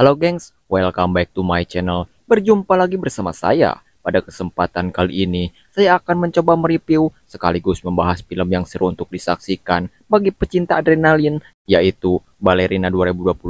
Halo gengs, welcome back to my channel. Berjumpa lagi bersama saya. Pada kesempatan kali ini, saya akan mencoba mereview sekaligus membahas film yang seru untuk disaksikan bagi pecinta adrenalin, yaitu Ballerina 2025.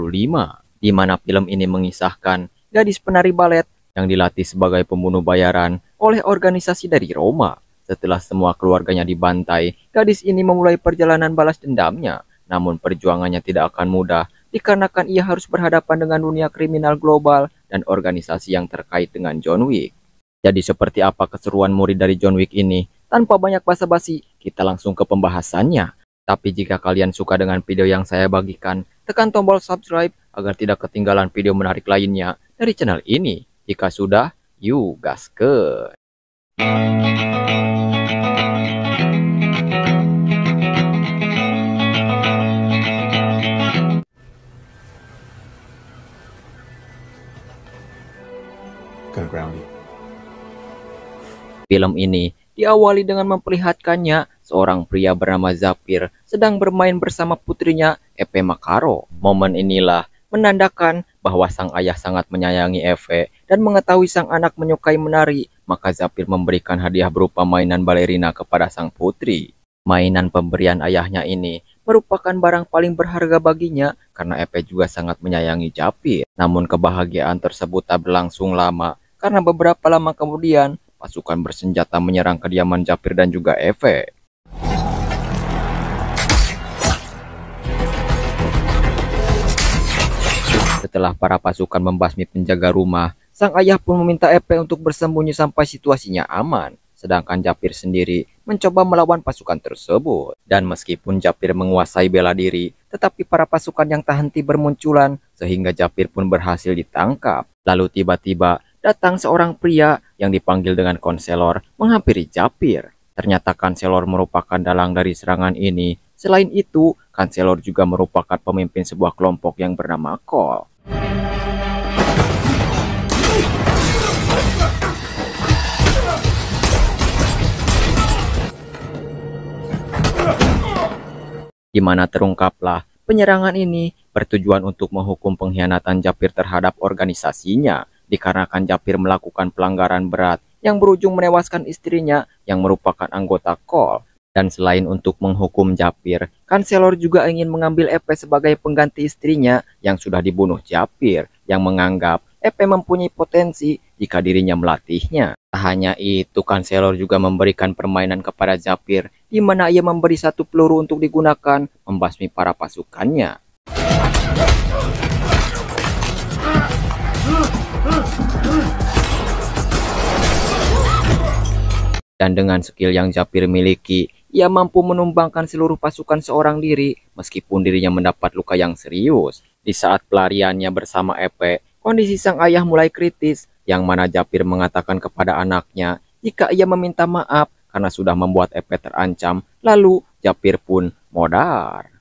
Di mana film ini mengisahkan gadis penari balet yang dilatih sebagai pembunuh bayaran oleh organisasi dari Roma. Setelah semua keluarganya dibantai, gadis ini memulai perjalanan balas dendamnya. Namun perjuangannya tidak akan mudah dikarenakan ia harus berhadapan dengan dunia kriminal global dan organisasi yang terkait dengan John Wick. Jadi seperti apa keseruan murid dari John Wick ini? Tanpa banyak basa-basi, kita langsung ke pembahasannya. Tapi jika kalian suka dengan video yang saya bagikan, tekan tombol subscribe agar tidak ketinggalan video menarik lainnya dari channel ini. Jika sudah, yuk gaskeun. Film ini diawali dengan memperlihatkannya seorang pria bernama Zapir sedang bermain bersama putrinya Eve Makaro. Momen inilah menandakan bahwa sang ayah sangat menyayangi Eve dan mengetahui sang anak menyukai menari, maka Zapir memberikan hadiah berupa mainan balerina kepada sang putri. Mainan pemberian ayahnya ini merupakan barang paling berharga baginya karena Eve juga sangat menyayangi Zapir. Namun kebahagiaan tersebut tak berlangsung lama karena beberapa lama kemudian pasukan bersenjata menyerang kediaman Zapir dan juga Eve. Setelah para pasukan membasmi penjaga rumah, sang ayah pun meminta Eve untuk bersembunyi sampai situasinya aman. Sedangkan Zapir sendiri mencoba melawan pasukan tersebut. Dan meskipun Zapir menguasai bela diri, tetapi para pasukan yang tak henti bermunculan sehingga Zapir pun berhasil ditangkap. Lalu tiba-tiba datang seorang pria yang dipanggil dengan konselor menghampiri Zapir. Ternyata konselor merupakan dalang dari serangan ini. Selain itu, konselor juga merupakan pemimpin sebuah kelompok yang bernama Cole. Di mana terungkaplah penyerangan ini bertujuan untuk menghukum pengkhianatan Zapir terhadap organisasinya. Dikarenakan Zapir melakukan pelanggaran berat yang berujung menewaskan istrinya yang merupakan anggota Cole. Dan selain untuk menghukum Zapir, konselor juga ingin mengambil Eve sebagai pengganti istrinya yang sudah dibunuh Zapir, yang menganggap Eve mempunyai potensi jika dirinya melatihnya. Tak hanya itu, konselor juga memberikan permainan kepada Zapir, di mana ia memberi satu peluru untuk digunakan membasmi para pasukannya. Dan dengan skill yang Zapir miliki, ia mampu menumbangkan seluruh pasukan seorang diri meskipun dirinya mendapat luka yang serius. Di saat pelariannya bersama Eve, kondisi sang ayah mulai kritis, yang mana Zapir mengatakan kepada anaknya jika ia meminta maaf karena sudah membuat Eve terancam. Lalu Zapir pun modar.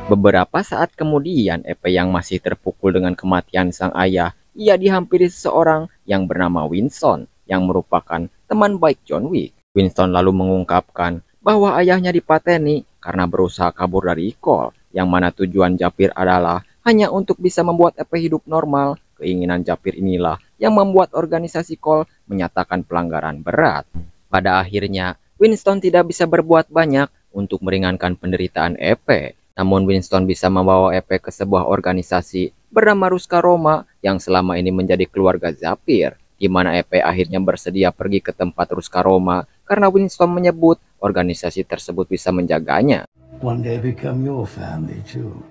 Beberapa saat kemudian, Eve yang masih terpukul dengan kematian sang ayah, ia dihampiri seseorang yang bernama Winston, yang merupakan teman baik John Wick. Winston lalu mengungkapkan bahwa ayahnya dipateni karena berusaha kabur dari Cole, yang mana tujuan Zapir adalah hanya untuk bisa membuat Eve hidup normal. Keinginan Zapir inilah yang membuat organisasi Cole menyatakan pelanggaran berat. Pada akhirnya, Winston tidak bisa berbuat banyak untuk meringankan penderitaan Eve. Namun Winston bisa membawa Eve ke sebuah organisasi bernama Ruska Roma yang selama ini menjadi keluarga Zapir, di mana Eve akhirnya bersedia pergi ke tempat Ruska Roma karena Winston menyebut organisasi tersebut bisa menjaganya. One day become your family too.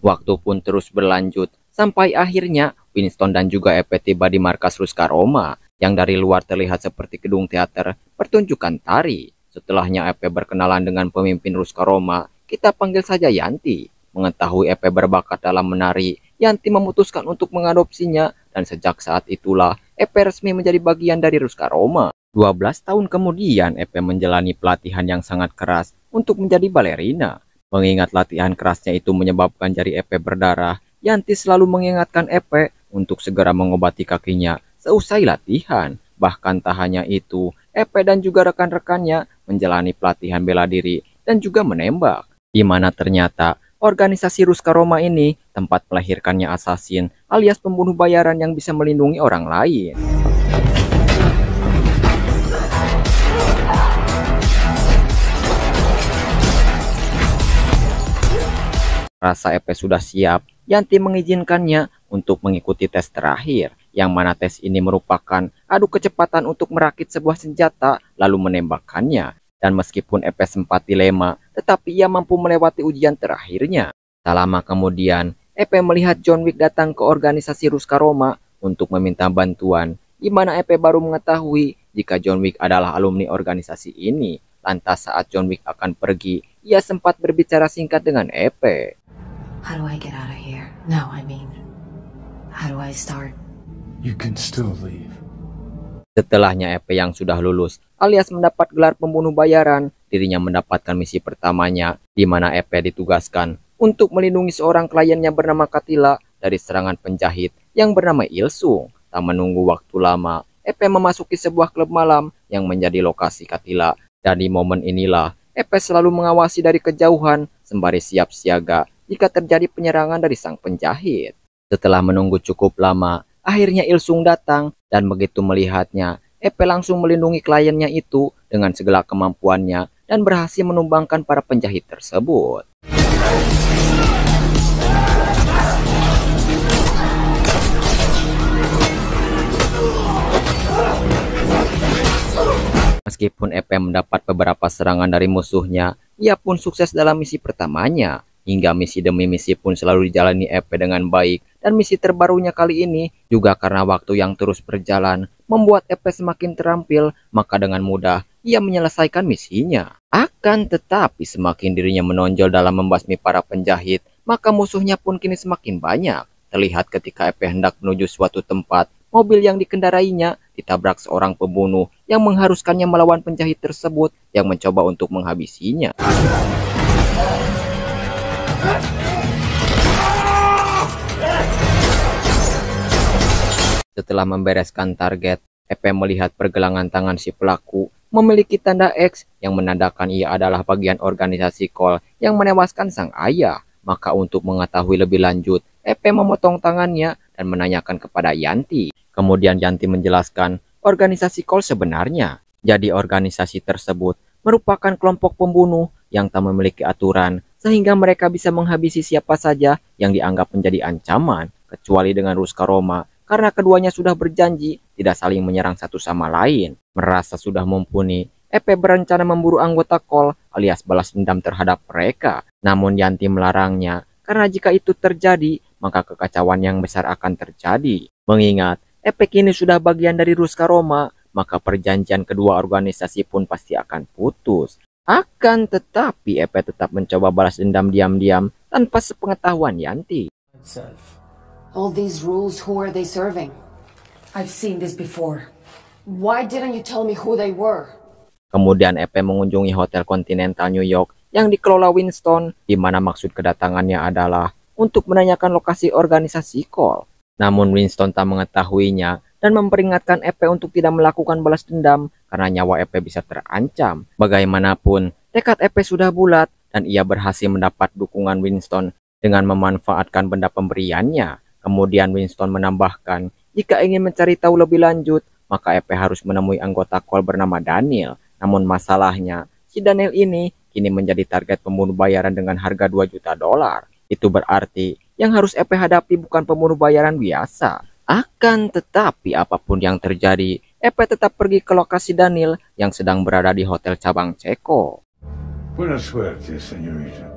Waktu pun terus berlanjut sampai akhirnya Winston dan juga Eve tiba di markas Ruska Roma, yang dari luar terlihat seperti gedung teater pertunjukan tari. Setelahnya Eve berkenalan dengan pemimpin Ruska Roma, kita panggil saja Yanti. Mengetahui Eve berbakat dalam menari, Yanti memutuskan untuk mengadopsinya, dan sejak saat itulah Eve resmi menjadi bagian dari Ruska Roma. 12 tahun kemudian Eve menjalani pelatihan yang sangat keras untuk menjadi balerina. Mengingat latihan kerasnya itu menyebabkan jari Eve berdarah, Yanti selalu mengingatkan Eve untuk segera mengobati kakinya seusai latihan. Bahkan tak hanya itu, Epe dan juga rekan-rekannya menjalani pelatihan bela diri dan juga menembak, di mana ternyata organisasi Ruska Roma ini tempat melahirkannya assassin alias pembunuh bayaran yang bisa melindungi orang lain. Rasa Epe sudah siap, Yanti mengizinkannya untuk mengikuti tes terakhir, yang mana tes ini merupakan adu kecepatan untuk merakit sebuah senjata lalu menembakkannya. Dan meskipun Epe sempat dilema, tetapi ia mampu melewati ujian terakhirnya. Tak lama kemudian, Epe melihat John Wick datang ke organisasi Ruska Roma untuk meminta bantuan, di mana Epe baru mengetahui jika John Wick adalah alumni organisasi ini. Lantas saat John Wick akan pergi, ia sempat berbicara singkat dengan Epe. How do I get out of here? No, I mean, how do I start? You can still leave. Setelahnya Epe yang sudah lulus alias mendapat gelar pembunuh bayaran, dirinya mendapatkan misi pertamanya, di mana Epe ditugaskan untuk melindungi seorang kliennya bernama Katila dari serangan penjahit yang bernama Ilsung. Tak menunggu waktu lama, Epe memasuki sebuah klub malam yang menjadi lokasi Katila. Dan di momen inilah, Epe selalu mengawasi dari kejauhan sembari siap siaga jika terjadi penyerangan dari sang penjahit. Setelah menunggu cukup lama, akhirnya Ilsung datang dan begitu melihatnya, Epe langsung melindungi kliennya itu dengan segala kemampuannya dan berhasil menumbangkan para penjahit tersebut. Meskipun Epe mendapat beberapa serangan dari musuhnya, ia pun sukses dalam misi pertamanya. Hingga misi demi misi pun selalu dijalani Epe dengan baik. Dan misi terbarunya kali ini juga karena waktu yang terus berjalan membuat Epe semakin terampil, maka dengan mudah ia menyelesaikan misinya. Akan tetapi semakin dirinya menonjol dalam membasmi para penjahit, maka musuhnya pun kini semakin banyak. Terlihat ketika Epe hendak menuju suatu tempat, mobil yang dikendarainya ditabrak seorang pembunuh yang mengharuskannya melawan penjahit tersebut yang mencoba untuk menghabisinya. Setelah membereskan target, Epe melihat pergelangan tangan si pelaku memiliki tanda X yang menandakan ia adalah bagian organisasi Cole yang menewaskan sang ayah. Maka untuk mengetahui lebih lanjut, Epe memotong tangannya dan menanyakan kepada Yanti. Kemudian Yanti menjelaskan organisasi Cole sebenarnya. Jadi organisasi tersebut merupakan kelompok pembunuh yang tak memiliki aturan sehingga mereka bisa menghabisi siapa saja yang dianggap menjadi ancaman, kecuali dengan Ruska Roma. Karena keduanya sudah berjanji tidak saling menyerang satu sama lain. Merasa sudah mumpuni, Epe berencana memburu anggota Cole alias balas dendam terhadap mereka. Namun Yanti melarangnya, karena jika itu terjadi, maka kekacauan yang besar akan terjadi. Mengingat Epe kini sudah bagian dari Ruska Roma, maka perjanjian kedua organisasi pun pasti akan putus. Akan tetapi Epe tetap mencoba balas dendam diam-diam tanpa sepengetahuan Yanti. All these rules, who are they serving? I've seen this before. Why didn't you tell me who they were? Kemudian Epe mengunjungi Hotel Continental New York yang dikelola Winston, di mana maksud kedatangannya adalah untuk menanyakan lokasi organisasi Cole. Namun Winston tak mengetahuinya dan memperingatkan Epe untuk tidak melakukan balas dendam karena nyawa Epe bisa terancam. Bagaimanapun, tekad Epe sudah bulat dan ia berhasil mendapat dukungan Winston dengan memanfaatkan benda pemberiannya. Kemudian Winston menambahkan, jika ingin mencari tahu lebih lanjut, maka Epe harus menemui anggota Cole bernama Daniel. Namun masalahnya, si Daniel ini kini menjadi target pembunuh bayaran dengan harga 2 juta dolar. Itu berarti yang harus Epe hadapi bukan pembunuh bayaran biasa. Akan tetapi apapun yang terjadi, Epe tetap pergi ke lokasi Daniel yang sedang berada di hotel cabang Ceko. Buena suerte, señorita.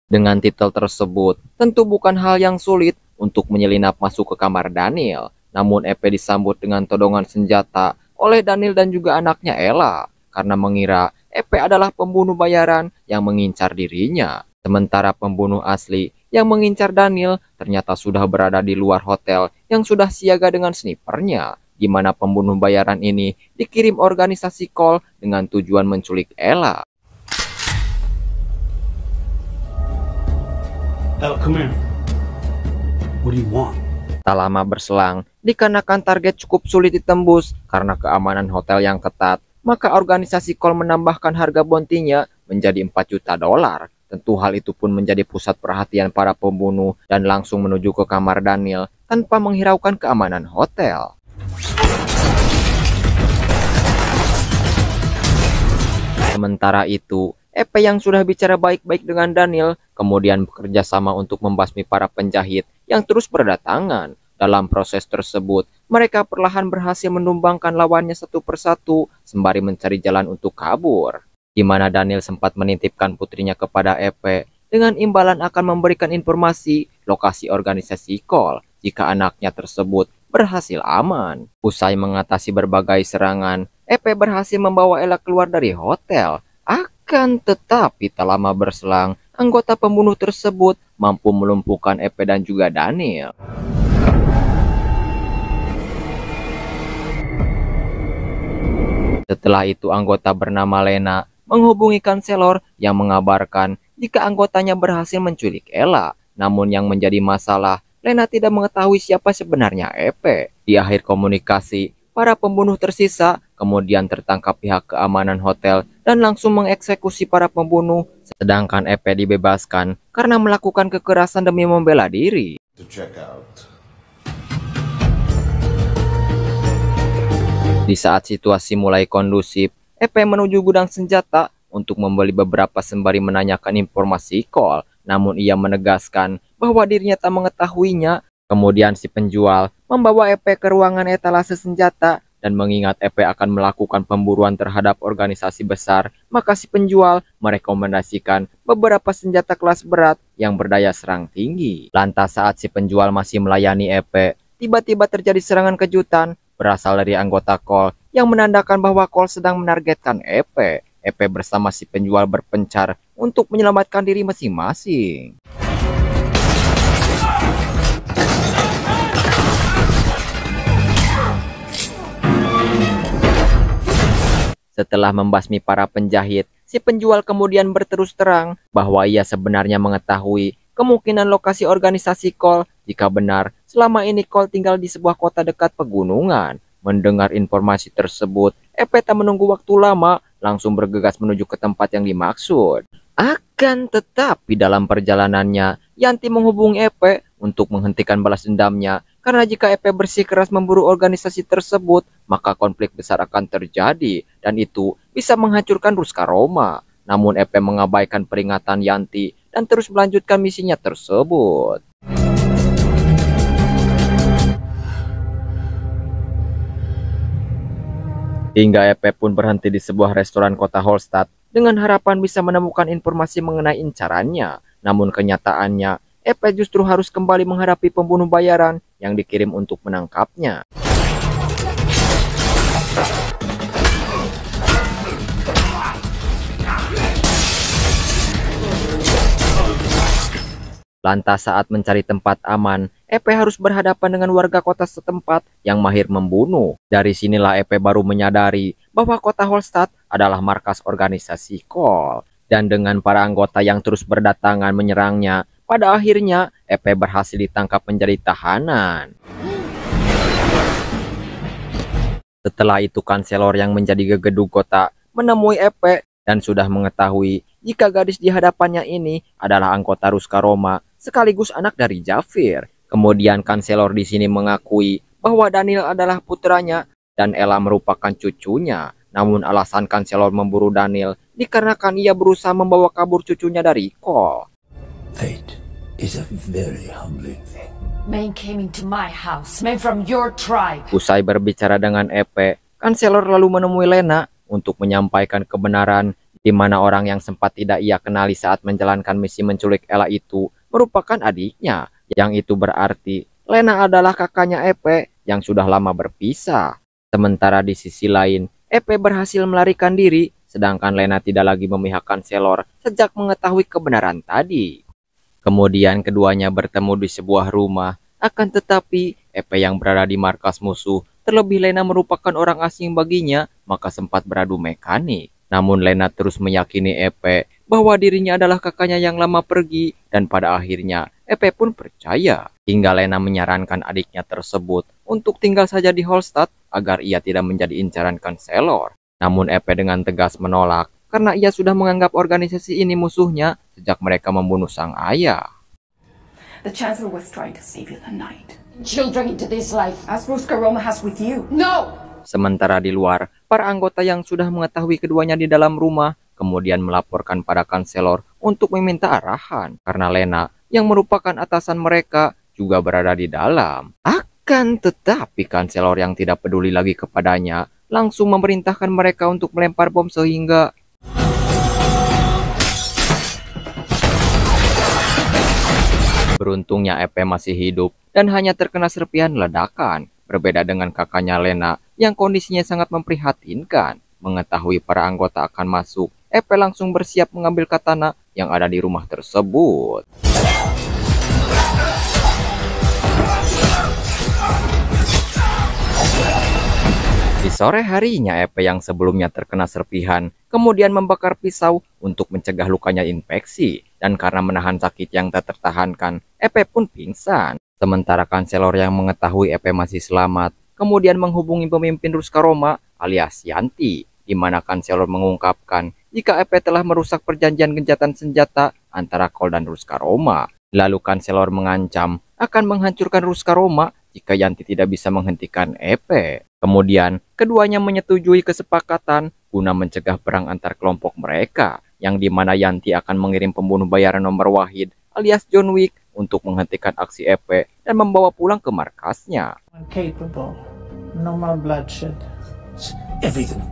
Dengan titel tersebut, tentu bukan hal yang sulit untuk menyelinap masuk ke kamar Daniel. Namun Epe disambut dengan todongan senjata oleh Daniel dan juga anaknya Ella, karena mengira Epe adalah pembunuh bayaran yang mengincar dirinya. Sementara pembunuh asli yang mengincar Daniel ternyata sudah berada di luar hotel yang sudah siaga dengan snipernya, di mana pembunuh bayaran ini dikirim organisasi Cole dengan tujuan menculik Ella. Elle, come here. What do you want? Tak lama berselang, dikarenakan target cukup sulit ditembus karena keamanan hotel yang ketat, maka organisasi Cole menambahkan harga bounty-nya menjadi 4 juta dolar. Tentu hal itu pun menjadi pusat perhatian para pembunuh dan langsung menuju ke kamar Daniel tanpa menghiraukan keamanan hotel. Sementara itu, EP yang sudah bicara baik-baik dengan Daniel kemudian bekerja sama untuk membasmi para penjahit yang terus berdatangan. Dalam proses tersebut, mereka perlahan berhasil menumbangkan lawannya satu persatu sembari mencari jalan untuk kabur. Di mana Daniel sempat menitipkan putrinya kepada EP dengan imbalan akan memberikan informasi lokasi organisasi Cole jika anaknya tersebut berhasil aman. Usai mengatasi berbagai serangan, EP berhasil membawa Ella keluar dari hotel. Akan tetapi tak lama berselang, anggota pembunuh tersebut mampu melumpuhkan EP dan juga Daniel. Setelah itu anggota bernama Lena menghubungi kanselor yang mengabarkan jika anggotanya berhasil menculik Ella. Namun yang menjadi masalah, Lena tidak mengetahui siapa sebenarnya EP. Di akhir komunikasi, para pembunuh tersisa kemudian tertangkap pihak keamanan hotel dan langsung mengeksekusi para pembunuh, sedangkan EP dibebaskan karena melakukan kekerasan demi membela diri. To check out. Di saat situasi mulai kondusif, EP menuju gudang senjata untuk membeli beberapa sembari menanyakan informasi Cole. Namun ia menegaskan bahwa dirinya tak mengetahuinya. Kemudian si penjual membawa EP ke ruangan etalase senjata dan mengingat EP akan melakukan pemburuan terhadap organisasi besar, maka si penjual merekomendasikan beberapa senjata kelas berat yang berdaya serang tinggi. Lantas saat si penjual masih melayani EP, tiba-tiba terjadi serangan kejutan berasal dari anggota Cole yang menandakan bahwa Cole sedang menargetkan EP. EP bersama si penjual berpencar untuk menyelamatkan diri masing-masing. Setelah membasmi para penjahit, si penjual kemudian berterus terang bahwa ia sebenarnya mengetahui kemungkinan lokasi organisasi Cole jika benar selama ini Cole tinggal di sebuah kota dekat pegunungan. Mendengar informasi tersebut, EP tak menunggu waktu lama, langsung bergegas menuju ke tempat yang dimaksud. Akan tetapi dalam perjalanannya, Yanti menghubungi EP untuk menghentikan balas dendamnya, karena jika EP bersikeras memburu organisasi tersebut, maka konflik besar akan terjadi, dan itu bisa menghancurkan Ruska Roma. Namun EP mengabaikan peringatan Yanti dan terus melanjutkan misinya tersebut. Hingga EP pun berhenti di sebuah restoran kota Holstad dengan harapan bisa menemukan informasi mengenai incarannya. Namun kenyataannya, EP justru harus kembali menghadapi pembunuh bayaran yang dikirim untuk menangkapnya. Lantas saat mencari tempat aman, EP harus berhadapan dengan warga kota setempat yang mahir membunuh. Dari sinilah EP baru menyadari bahwa kota Holstad adalah markas organisasi Cole. Dan dengan para anggota yang terus berdatangan menyerangnya, pada akhirnya EP berhasil ditangkap menjadi tahanan. Setelah itu kanselor yang menjadi gegedug kota menemui EP dan sudah mengetahui jika gadis di hadapannya ini adalah anggota Ruska Roma sekaligus anak dari Jafir. Kemudian kanselor di sini mengakui bahwa Daniel adalah putranya dan Ella merupakan cucunya. Namun alasan kanselor memburu Daniel dikarenakan ia berusaha membawa kabur cucunya dari Cole. Fate is a very humbling thing. Men came into my house, men from your tribe. Usai berbicara dengan EP, kanselor lalu menemui Lena untuk menyampaikan kebenaran di mana orang yang sempat tidak ia kenali saat menjalankan misi menculik Ella itu merupakan adiknya. Yang itu berarti Lena adalah kakaknya EP yang sudah lama berpisah. Sementara di sisi lain, EP berhasil melarikan diri, sedangkan Lena tidak lagi memihak kanselor sejak mengetahui kebenaran tadi. Kemudian keduanya bertemu di sebuah rumah, akan tetapi EP yang berada di markas musuh, terlebih Lena merupakan orang asing baginya, maka sempat beradu mekanik. Namun Lena terus meyakini EP bahwa dirinya adalah kakaknya yang lama pergi, dan pada akhirnya Epe pun percaya, hingga Lena menyarankan adiknya tersebut untuk tinggal saja di Hallstatt agar ia tidak menjadi incaran kanselor. Namun Epe dengan tegas menolak, karena ia sudah menganggap organisasi ini musuhnya sejak mereka membunuh sang ayah. The Chancellor was trying to save you the night, Children into this life. as Ruska Roma has with you. No! Sementara di luar, para anggota yang sudah mengetahui keduanya di dalam rumah kemudian melaporkan pada kanselor untuk meminta arahan, karena Lena yang merupakan atasan mereka juga berada di dalam. Akan tetapi kanselor yang tidak peduli lagi kepadanya langsung memerintahkan mereka untuk melempar bom sehingga beruntungnya Epe masih hidup dan hanya terkena serpihan ledakan. Berbeda dengan kakaknya Lena yang kondisinya sangat memprihatinkan. Mengetahui para anggota akan masuk, Epe langsung bersiap mengambil katana yang ada di rumah tersebut. Di sore harinya, Epe yang sebelumnya terkena serpihan kemudian membakar pisau untuk mencegah lukanya infeksi. Dan karena menahan sakit yang tak tertahankan, Epe pun pingsan. Sementara kanselor yang mengetahui Epe masih selamat kemudian menghubungi pemimpin Ruska Roma alias Yanti, di mana kanselor mengungkapkan jika Epe telah merusak perjanjian gencatan senjata antara Kol dan Ruska Roma. Lalu kanselor mengancam akan menghancurkan Ruska Roma jika Yanti tidak bisa menghentikan Epe. Kemudian keduanya menyetujui kesepakatan guna mencegah perang antar kelompok mereka, yang dimana Yanti akan mengirim pembunuh bayaran nomor wahid alias John Wick untuk menghentikan aksi Epe dan membawa pulang ke markasnya. Capable. No more bloodshed. Everything.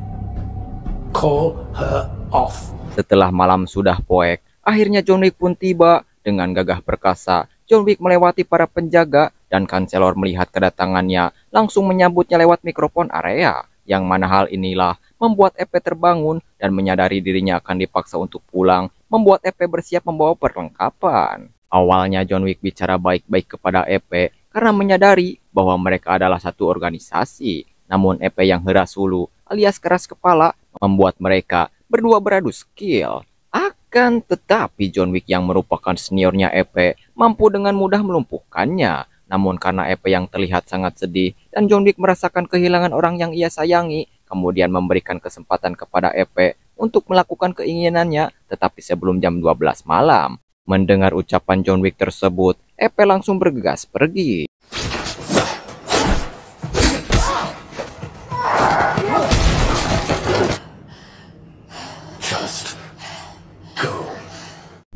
Call her off. Setelah malam sudah poek, akhirnya John Wick pun tiba. Dengan gagah perkasa, John Wick melewati para penjaga dan kanselor melihat kedatangannya langsung menyambutnya lewat mikrofon area. Yang mana hal inilah membuat Epe terbangun dan menyadari dirinya akan dipaksa untuk pulang, membuat Epe bersiap membawa perlengkapan. Awalnya John Wick bicara baik-baik kepada Epe karena menyadari bahwa mereka adalah satu organisasi. Namun Epe yang heras hulu alias keras kepala membuat mereka berdua beradu skill. Akan tetapi John Wick yang merupakan seniornya Epe mampu dengan mudah melumpuhkannya. Namun karena Epe yang terlihat sangat sedih dan John Wick merasakan kehilangan orang yang ia sayangi, kemudian memberikan kesempatan kepada Epe untuk melakukan keinginannya, tetapi sebelum jam 12 malam. Mendengar ucapan John Wick tersebut, Epe langsung bergegas pergi. Just go.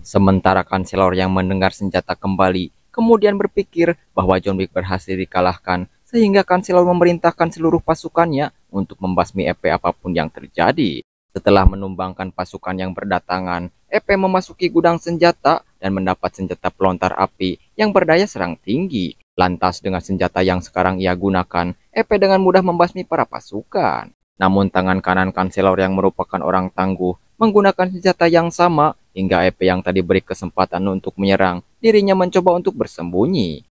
Sementara kanselor yang mendengar senjata kembali, kemudian berpikir bahwa John Wick berhasil dikalahkan, sehingga kanselor memerintahkan seluruh pasukannya untuk membasmi Epe apapun yang terjadi. Setelah menumbangkan pasukan yang berdatangan, Epe memasuki gudang senjata dan mendapat senjata pelontar api yang berdaya serang tinggi. Lantas dengan senjata yang sekarang ia gunakan, Epe dengan mudah membasmi para pasukan. Namun tangan kanan kanselor yang merupakan orang tangguh menggunakan senjata yang sama hingga Epe yang tadi beri kesempatan untuk menyerang, dirinya mencoba untuk bersembunyi.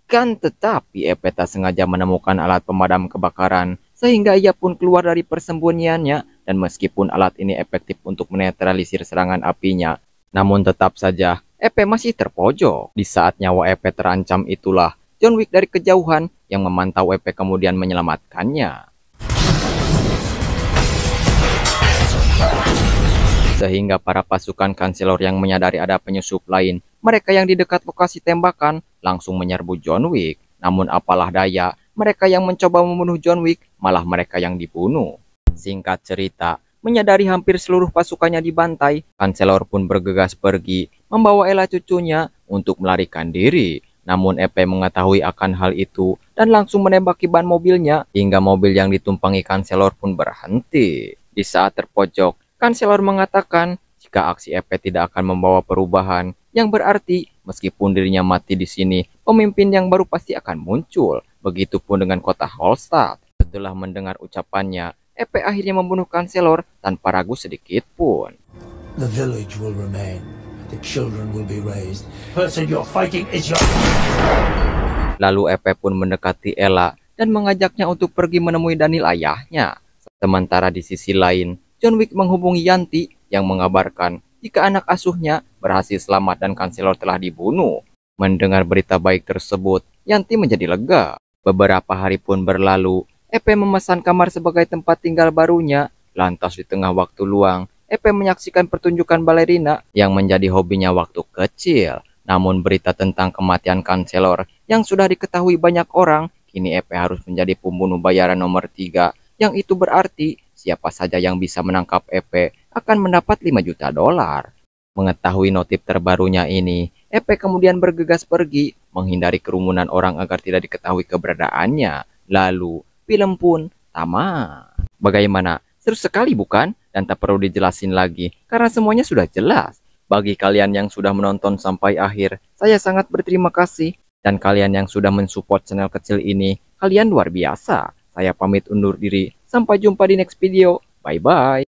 Akan tetapi Epe tak sengaja menemukan alat pemadam kebakaran sehingga ia pun keluar dari persembunyiannya, dan meskipun alat ini efektif untuk menetralisir serangan apinya, namun tetap saja Epe masih terpojok. Di saat nyawa Epe terancam itulah John Wick dari kejauhan yang memantau Epe kemudian menyelamatkannya. Sehingga para pasukan kanselor yang menyadari ada penyusup lain, mereka yang di dekat lokasi tembakan langsung menyerbu John Wick. Namun apalah daya, mereka yang mencoba membunuh John Wick malah mereka yang dibunuh. Singkat cerita, menyadari hampir seluruh pasukannya dibantai, kanselor pun bergegas pergi membawa Ella cucunya untuk melarikan diri. Namun Epe mengetahui akan hal itu dan langsung menembaki ban mobilnya hingga mobil yang ditumpangi kanselor pun berhenti. Di saat terpojok, kanselor mengatakan jika aksi Epe tidak akan membawa perubahan, yang berarti meskipun dirinya mati di sini, pemimpin yang baru pasti akan muncul. Begitupun dengan kota Hallstatt. Setelah mendengar ucapannya, Epe akhirnya membunuh kanselor tanpa ragu sedikit pun. The village will remain. The children will be raised. The person you're fighting is your... Lalu Epe pun mendekati Ella dan mengajaknya untuk pergi menemui Daniel ayahnya. Sementara di sisi lain, John Wick menghubungi Yanti yang mengabarkan jika anak asuhnya berhasil selamat dan Kanselor telah dibunuh. Mendengar berita baik tersebut, Yanti menjadi lega. Beberapa hari pun berlalu, Epe memesan kamar sebagai tempat tinggal barunya. Lantas di tengah waktu luang, Epe menyaksikan pertunjukan balerina yang menjadi hobinya waktu kecil. Namun berita tentang kematian Kanselor yang sudah diketahui banyak orang, kini Epe harus menjadi pembunuh bayaran nomor 3. Yang itu berarti siapa saja yang bisa menangkap Epe akan mendapat 5 juta dolar. Mengetahui notif terbarunya ini, Epe kemudian bergegas pergi menghindari kerumunan orang agar tidak diketahui keberadaannya. Lalu, film pun tamat. Bagaimana? Seru sekali bukan? Dan tak perlu dijelasin lagi karena semuanya sudah jelas. Bagi kalian yang sudah menonton sampai akhir, saya sangat berterima kasih. Dan kalian yang sudah mensupport channel kecil ini, kalian luar biasa. Saya pamit undur diri. Sampai jumpa di next video. Bye-bye.